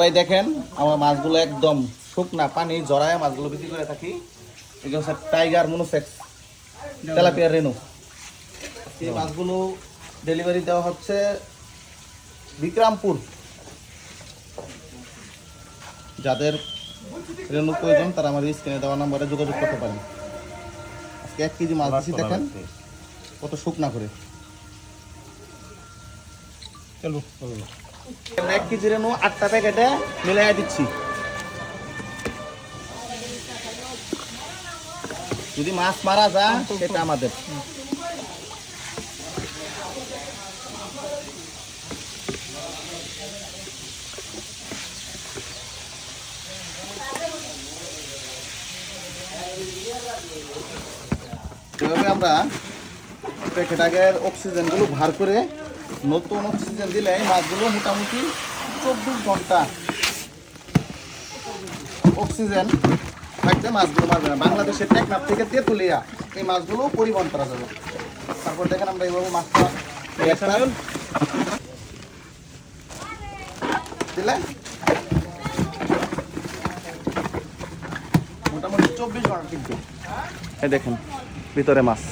ভাই দেখেন আমরা মাছগুলো একদম শুকনা পানি জড়ায় মাছগুলো বিক্রি করে থাকি। এগুলো হচ্ছে টাইগার মনোসেক্স তেলাপিয়া রেনু। এই মাছগুলো ডেলিভারি দেওয়া হচ্ছে বিক্রমপুর। যাদের রেনু প্রয়োজন তারা আমার স্ক্রিনে দেওয়া নম্বরে যোগাযোগ করতে পারেন। আজকে 1 কেজি মাছ দিচ্ছি, দেখেন কত শুকনা করে। 1 কেজি রেনু 8টা প্যাকেটে মিলাই দিচ্ছি। যদি মাছ মারা যায় সেটা আমাদের। এভাবে আমরা প্যাকেট আগের অক্সিজেনগুলো ভার করে নতুন অক্সিজেন দিলে মাছগুলো মোটামুটি 24 ঘন্টা অক্সিজেন থাকতে মাছগুলো মারবে না। বাংলাদেশের টেকনাফ থেকে তেঁতুলিয়া এই মাছগুলো পরিবহন করা যাবে। তারপর দেখেন আমরা এইভাবে মাছটা দিলে মোটামুটি 24 ঘন্টা টিকবে। এই দেখেন ভিতরে মাছ।